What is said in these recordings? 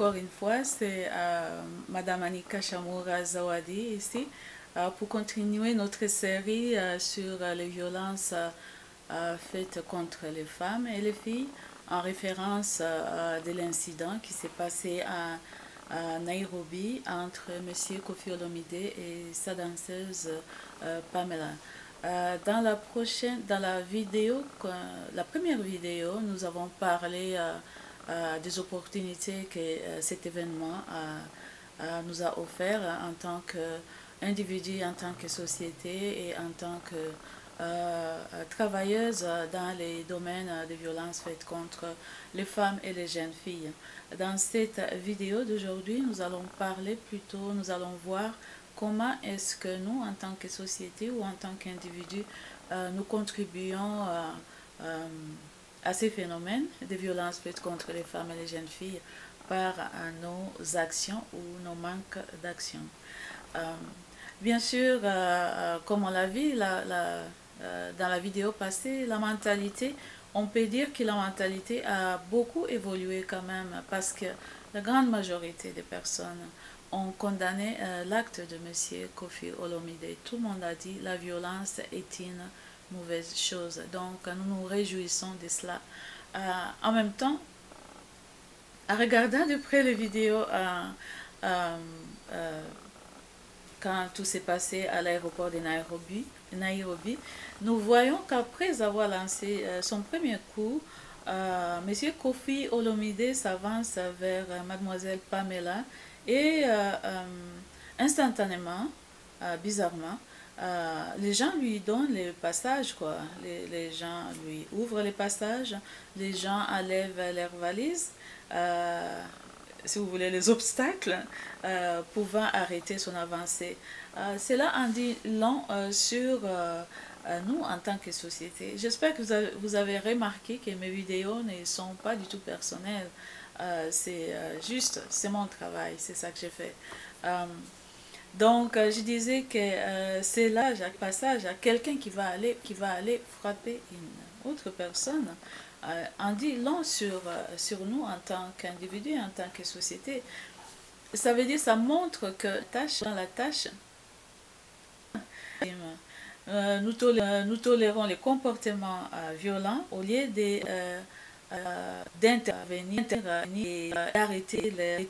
encore une fois, c'est Madame Anika Chamoura Zawadi ici pour continuer notre série sur les violences faites contre les femmes et les filles en référence de l'incident qui s'est passé à Nairobi entre M. Kofi Olomide et sa danseuse Pamela. Dans la vidéo, la première vidéo, nous avons parlé des opportunités que cet événement nous a offert en tant qu'individu, en tant que société et en tant que travailleuse dans les domaines de violences faites contre les femmes et les jeunes filles. Dans cette vidéo d'aujourd'hui, nous allons parler plutôt, nous allons voir comment est-ce que nous, en tant que société ou en tant qu'individu, nous contribuons à ces phénomènes de violences faites contre les femmes et les jeunes filles par nos actions ou nos manques d'action. Bien sûr, comme on l'a vu dans la vidéo passée, la mentalité, on peut dire que la mentalité a beaucoup évolué quand même parce que la grande majorité des personnes ont condamné l'acte de M. Kofi Olomide. Tout le monde a dit que la violence est une mauvaise chose. Donc nous nous réjouissons de cela. En même temps, en regardant de près les vidéos quand tout s'est passé à l'aéroport de Nairobi, nous voyons qu'après avoir lancé son premier coup, M. Kofi Olomide s'avance vers Mademoiselle Pamela et instantanément, bizarrement, les gens lui donnent les passages, quoi. Les gens lui ouvrent les passages, les gens enlèvent leurs valises, si vous voulez, les obstacles pouvant arrêter son avancée. Cela en dit long sur nous en tant que société. J'espère que vous avez remarqué que mes vidéos ne sont pas du tout personnelles. C'est juste, c'est mon travail, c'est ça que j'ai fait. Donc, je disais que c'est là, un passage à quelqu'un qui va aller frapper une autre personne, en dit long sur nous en tant qu'individu, en tant que société. Ça veut dire, ça montre que dans la tâche, nous tolérons les comportements violents au lieu d'intervenir et d'arrêter leur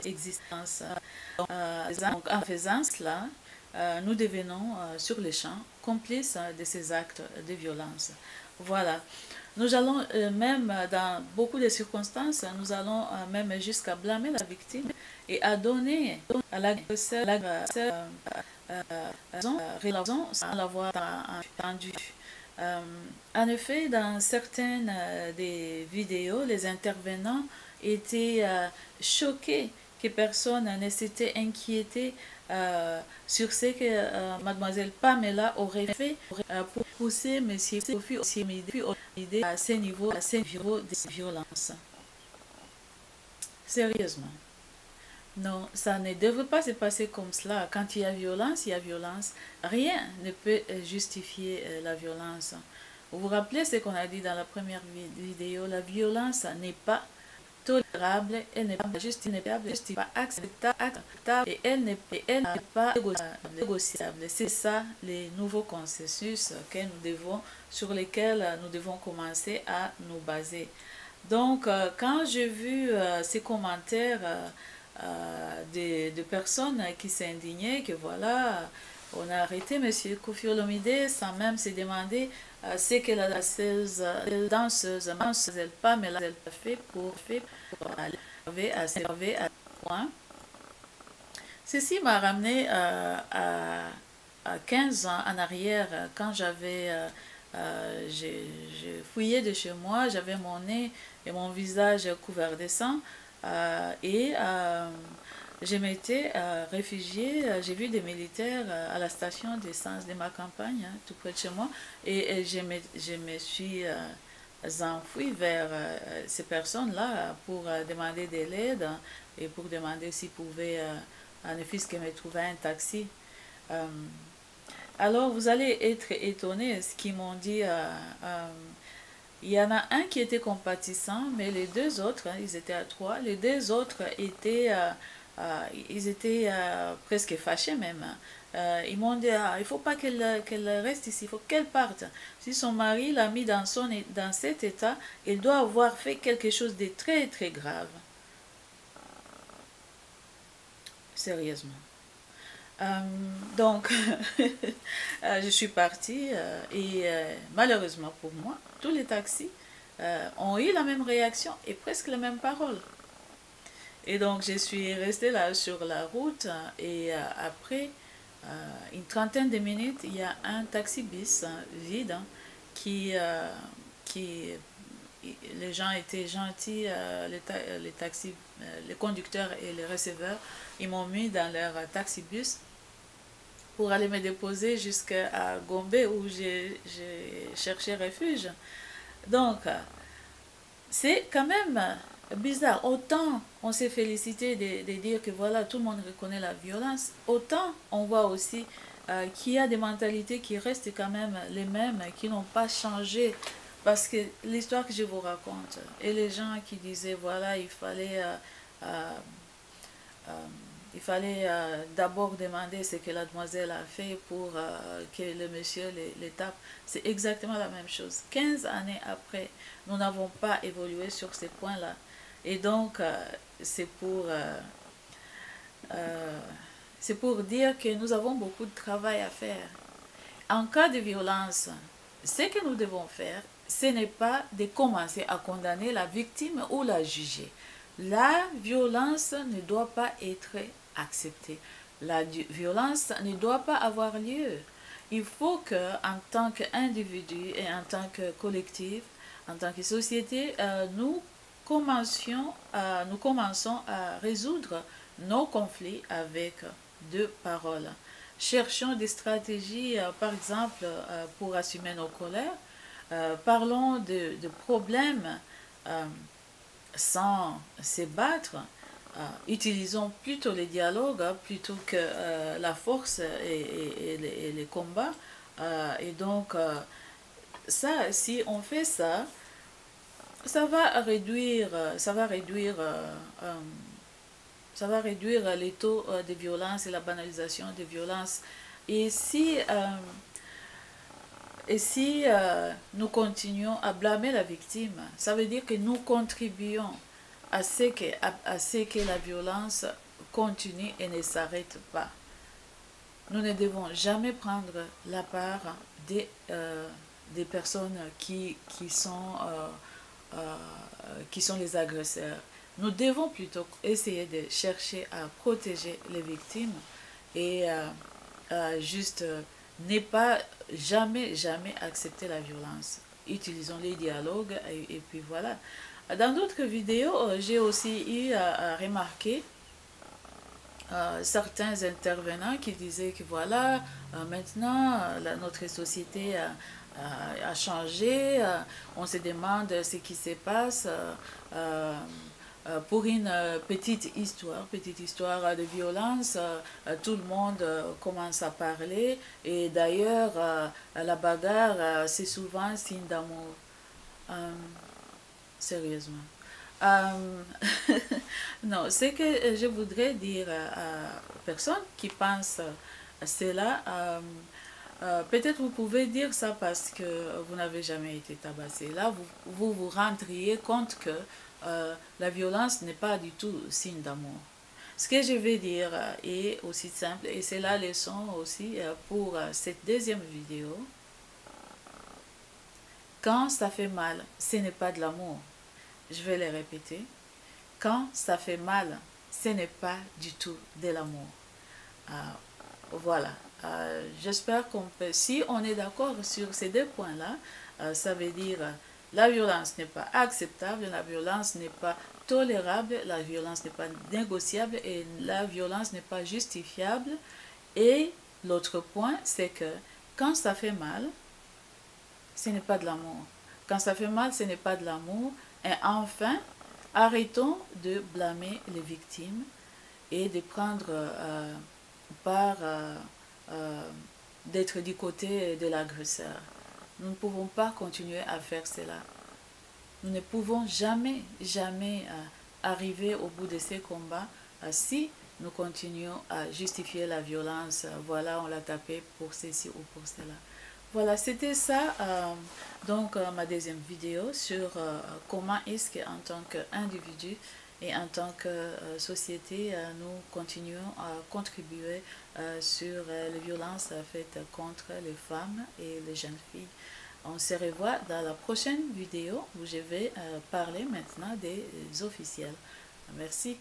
existence. Donc, en faisant cela, nous devenons sur le champ complices de ces actes de violence. Voilà. Nous allons même, dans beaucoup de circonstances, nous allons même jusqu'à blâmer la victime et à donner à l'agresseur raison sans l'avoir entendu. En effet, dans certaines des vidéos, les intervenants étaient choqués que personne ne s'était inquiété sur ce que Mademoiselle Pamela aurait fait pour pousser M. Kofi Olomide à ces niveaux de violence. Sérieusement. Non, ça ne devrait pas se passer comme cela. Quand il y a violence, il y a violence. Rien ne peut justifier la violence. Vous vous rappelez ce qu'on a dit dans la première vidéo, la violence n'est pas tolérable, elle n'est pas justifiable, pas acceptable et elle n'est pas négociable. C'est ça les nouveaux consensus sur lesquels nous devons commencer à nous baser. Donc, quand j'ai vu ces commentaires de personnes qui s'indignaient, que voilà, on a arrêté M. Kofi Olomide sans même se demander ce que la danseuse Pamela a fait pour aller à ce point. Ceci m'a ramené à 15 ans en arrière, quand j'ai fouillé de chez moi, j'avais mon nez et mon visage couvert de sang et je m'étais réfugiée, j'ai vu des militaires à la station d'essence de ma campagne, hein, tout près de chez moi, et je me suis enfouie vers ces personnes-là pour demander de l'aide et pour demander s'ils pouvaient, ne fût-ce que me trouver un taxi. Alors, vous allez être étonnés ce qu'ils m'ont dit. Il y en a un qui était compatissant, mais les deux autres, hein, ils étaient à trois, les deux autres ils étaient presque fâchés même, hein. Ils m'ont dit, ah, il ne faut pas qu'elle reste ici, il faut qu'elle parte. Si son mari l'a mis dans cet état, il doit avoir fait quelque chose de très très grave. Sérieusement. Euh, donc, je suis partie malheureusement pour moi, tous les taxis ont eu la même réaction et presque les mêmes paroles. Et donc, je suis restée là sur la route et après une trentaine de minutes, il y a un taxi bis vide qui, qui, les gens étaient gentils, les taxis, les conducteurs et les receveurs, ils m'ont mis dans leur taxi bus pour aller me déposer jusqu'à Gombe où j'ai cherché refuge. Donc, c'est quand même bizarre. Autant on s'est félicité de dire que voilà, tout le monde reconnaît la violence, autant on voit aussi qu'il y a des mentalités qui restent quand même les mêmes, qui n'ont pas changé. Parce que l'histoire que je vous raconte, et les gens qui disaient voilà, euh, euh, il fallait d'abord demander ce que la demoiselle a fait pour que le monsieur les tape. C'est exactement la même chose. 15 années après, nous n'avons pas évolué sur ces points-là. Et donc, euh, c'est pour dire que nous avons beaucoup de travail à faire. En cas de violence, ce que nous devons faire, ce n'est pas de commencer à condamner la victime ou la juger. La violence ne doit pas être acceptée. La violence ne doit pas avoir lieu. Il faut que, en tant qu'individu et en tant que collectif, en tant que société, nous commençons à résoudre nos conflits avec deux paroles. Cherchons des stratégies, par exemple, pour assumer nos colères. Parlons de problèmes euh, sans se battre. Utilisons plutôt les dialogues plutôt que la force et les combats. Et donc, ça, si on fait ça, ça va réduire ça va réduire les taux de violence et la banalisation des violences. Et si nous continuons à blâmer la victime, ça veut dire que nous contribuons à ce que la violence continue et ne s'arrête pas. Nous ne devons jamais prendre la part des personnes euh, qui sont les agresseurs. Nous devons plutôt essayer de chercher à protéger les victimes et juste ne pas jamais accepter la violence. Utilisons les dialogues et puis voilà. Dans d'autres vidéos, j'ai aussi eu à remarquer certains intervenants qui disaient que voilà, maintenant notre société a changé, on se demande ce qui se passe pour une petite histoire de violence, tout le monde commence à parler et d'ailleurs la bagarre c'est souvent signe d'amour. Euh, Sérieusement. Euh, non, ce que je voudrais dire aux personnes qui pensent à cela, peut-être vous pouvez dire ça parce que vous n'avez jamais été tabassé. Là, vous rendriez compte que la violence n'est pas du tout signe d'amour. Ce que je vais dire est aussi simple et c'est la leçon aussi pour cette deuxième vidéo. Quand ça fait mal, ce n'est pas de l'amour. Je vais le répéter. Quand ça fait mal, ce n'est pas du tout de l'amour. Euh, voilà. J'espère qu'on peut, si on est d'accord sur ces deux points-là, ça veut dire la violence n'est pas acceptable, la violence n'est pas tolérable, la violence n'est pas négociable et la violence n'est pas justifiable. Et l'autre point, c'est que quand ça fait mal, ce n'est pas de l'amour. Quand ça fait mal, ce n'est pas de l'amour. Et enfin, arrêtons de blâmer les victimes et de prendre part d'être du côté de l'agresseur. Nous ne pouvons pas continuer à faire cela. Nous ne pouvons jamais, jamais arriver au bout de ces combats si nous continuons à justifier la violence. Voilà, on l'a tapé pour ceci ou pour cela. Voilà, c'était ça, ma deuxième vidéo sur comment est-ce qu'en tant qu'individu et en tant que société, nous continuons à contribuer sur les violences faites contre les femmes et les jeunes filles. On se revoit dans la prochaine vidéo où je vais parler maintenant des officiels. Merci.